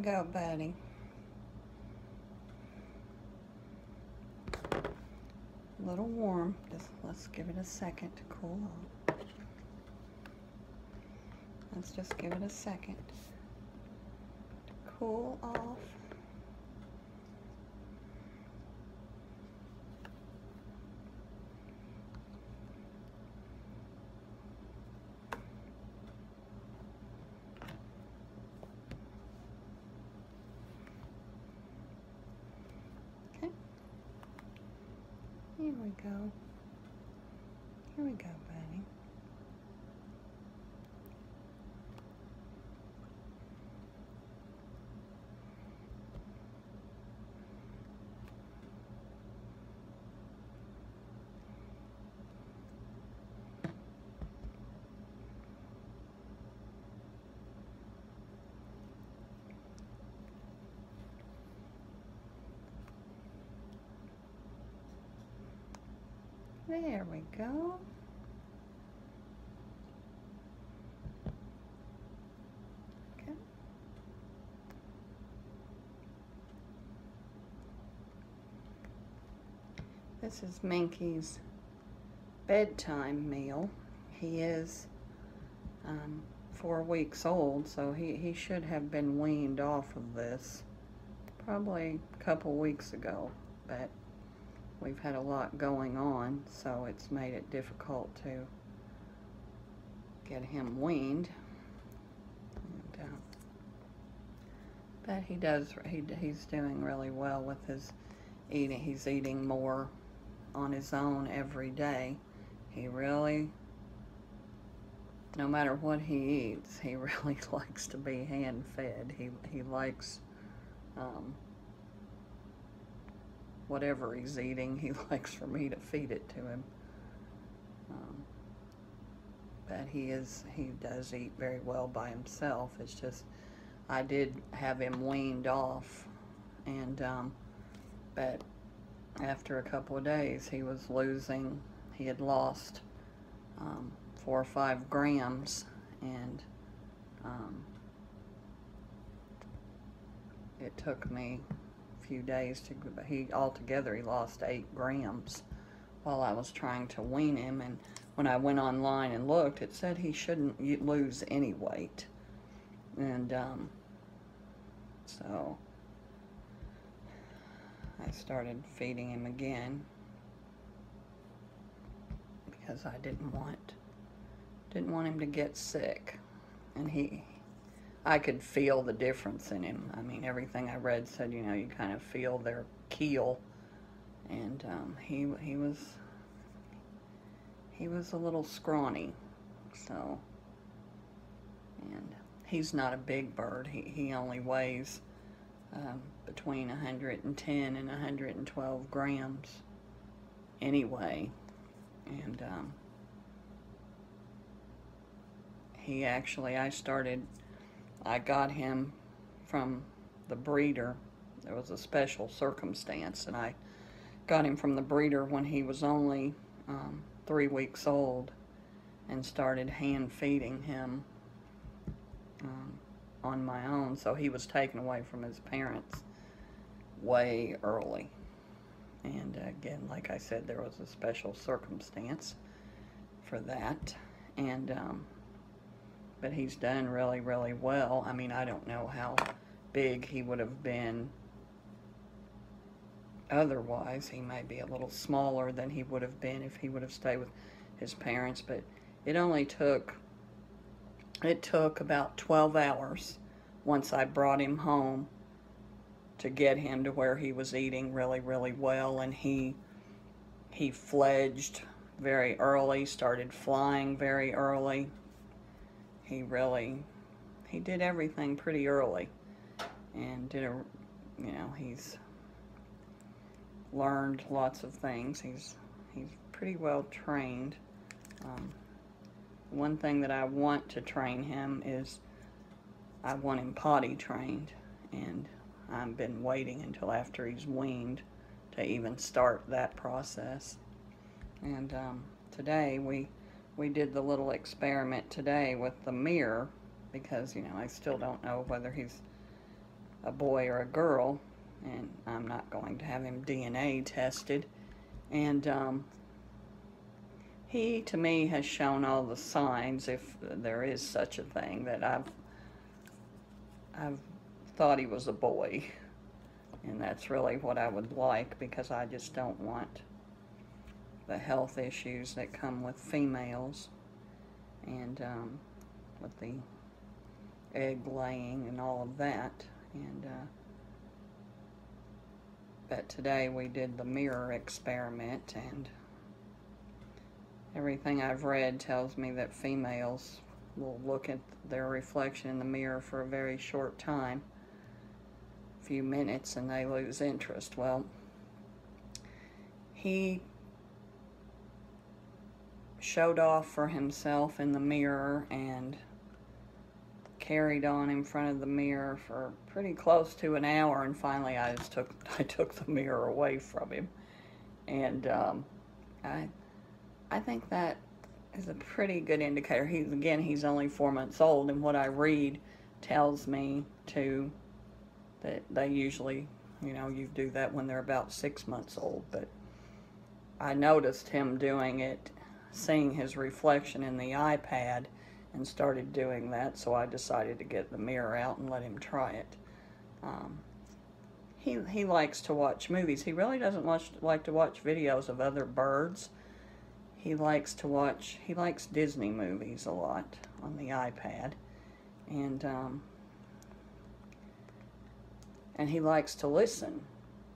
go, buddy. A little warm. Just let's give it a second to cool off. Let's just give it a second to cool off. Here we go. Here we go, buddy. There we go. Okay. This is Minky's bedtime meal. He is 4 weeks old, so he should have been weaned off of this probably a couple weeks ago, but we've had a lot going on, so it's made it difficult to get him weaned. And, but he's doing really well with his eating. He's eating more on his own every day. He really, no matter what he eats, he really likes to be hand-fed. He likes whatever he's eating, he likes for me to feed it to him. But he does eat very well by himself. It's just, I did have him weaned off, and but after a couple of days, he had lost 4 or 5 grams, and it took me few days to, altogether he lost 8 grams while I was trying to wean him. And when I went online and looked, it said he shouldn't lose any weight. And so I started feeding him again because I didn't want him to get sick. And I could feel the difference in him. I mean, everything I read said, you know, you kind of feel their keel, and he was a little scrawny, so, and he's not a big bird. He only weighs between 110 and 112 grams anyway, and I got him from the breeder. There was a special circumstance, and I got him from the breeder when he was only 3 weeks old, and started hand feeding him on my own. So he was taken away from his parents way early. And again, like I said, there was a special circumstance for that. And but he's done really, really well. I mean, I don't know how big he would have been otherwise. He may be a little smaller than he would have been if he would have stayed with his parents, but it took about 12 hours once I brought him home to get him to where he was eating really, really well. And he fledged very early, started flying very early. He did everything pretty early, and he's learned lots of things. He's pretty well trained. One thing that I want to train him is I want him potty trained, and I've been waiting until after he's weaned to even start that process. And today we did the little experiment today with the mirror, because I still don't know whether he's a boy or a girl, and I'm not going to have him DNA tested. And he, to me, has shown all the signs, if there is such a thing, that I've thought he was a boy. And that's really what I would like, because I just don't want the health issues that come with females, and with the egg laying and all of that. And but today we did the mirror experiment, and everything I've read tells me that females will look at their reflection in the mirror for a very short time, a few minutes, and they lose interest. Well, he showed off for himself in the mirror and carried on in front of the mirror for pretty close to an hour, and finally I took the mirror away from him. And I think that is a pretty good indicator. He's only 4 months old, and what I read tells me that they usually, you do that when they're about 6 months old. But I noticed him doing it, seeing his reflection in the iPad, and started doing that, so I decided to get the mirror out and let him try it. He likes to watch movies. He really doesn't like to watch videos of other birds. He likes Disney movies a lot on the iPad, and he likes to listen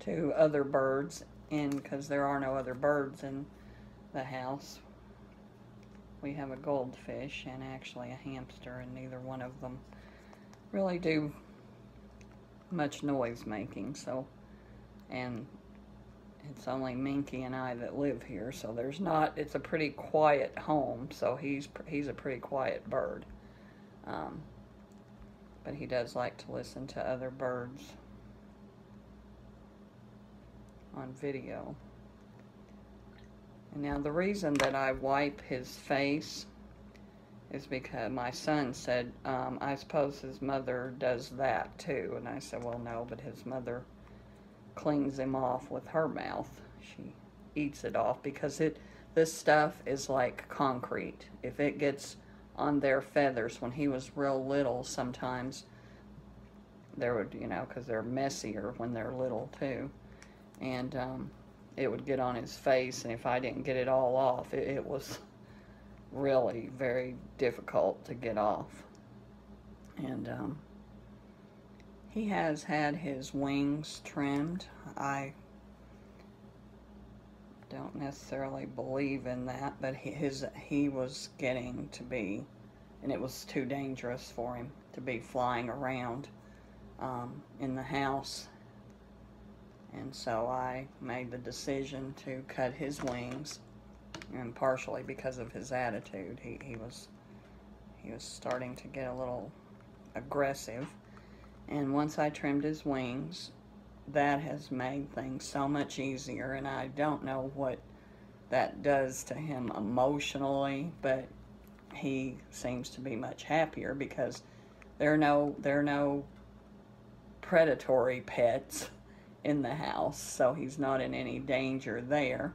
to other birds, because there are no other birds in the house. We have a goldfish and actually a hamster, and neither one of them really do much noise making. So, and it's only Minky and I that live here, so it's a pretty quiet home, so he's a pretty quiet bird. But he does like to listen to other birds on video. And now the reason that I wipe his face is because my son said, I suppose his mother does that too. And I said, well, no, but his mother cleans him off with her mouth. She eats it off, because this stuff is like concrete. If it gets on their feathers, when he was real little, sometimes there would, because they're messier when they're little too. And it would get on his face, and if I didn't get it all off, it was really very difficult to get off. And he has had his wings trimmed. I don't necessarily believe in that, but he was getting to be, and it was too dangerous for him to be flying around in the house. And so I made the decision to cut his wings, and partially because of his attitude. He was starting to get a little aggressive. And once I trimmed his wings, that has made things so much easier, and I don't know what that does to him emotionally, but he seems to be much happier, because there are no predatory pets in the house, so he's not in any danger there.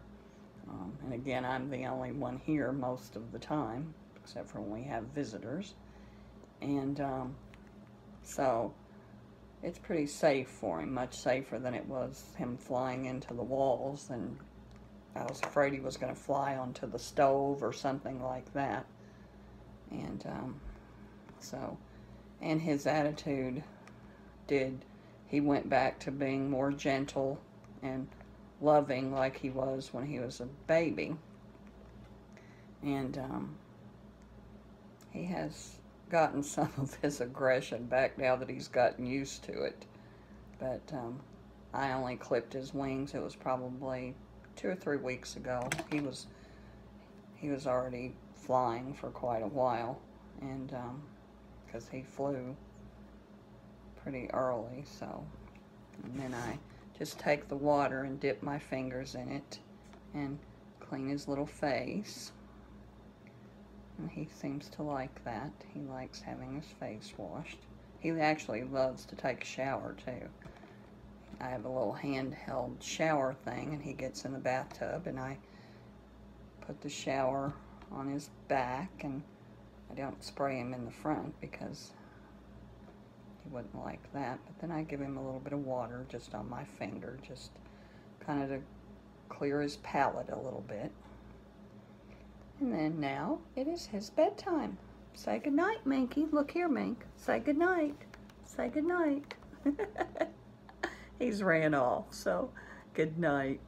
And again, I'm the only one here most of the time, except for when we have visitors. And so it's pretty safe for him, much safer than it was him flying into the walls, and I was afraid he was going to fly onto the stove or something like that. And and his attitude he went back to being more gentle and loving like he was when he was a baby. And he has gotten some of his aggression back now that he's gotten used to it. But I only clipped his wings. It was probably 2 or 3 weeks ago. He was already flying for quite a while, and because he flew pretty early. So, and then I just take the water and dip my fingers in it and clean his little face. And he seems to like that. He likes having his face washed. He actually loves to take a shower too. I have a little handheld shower thing, and he gets in the bathtub, and I put the shower on his back, and I don't spray him in the front because he wouldn't like that. But then I give him a little bit of water just on my finger, just kind of to clear his palate a little bit. And then now it is his bedtime. Say goodnight, Minky. Look here, Mink. Say goodnight. Say goodnight. He's ran off, so good night.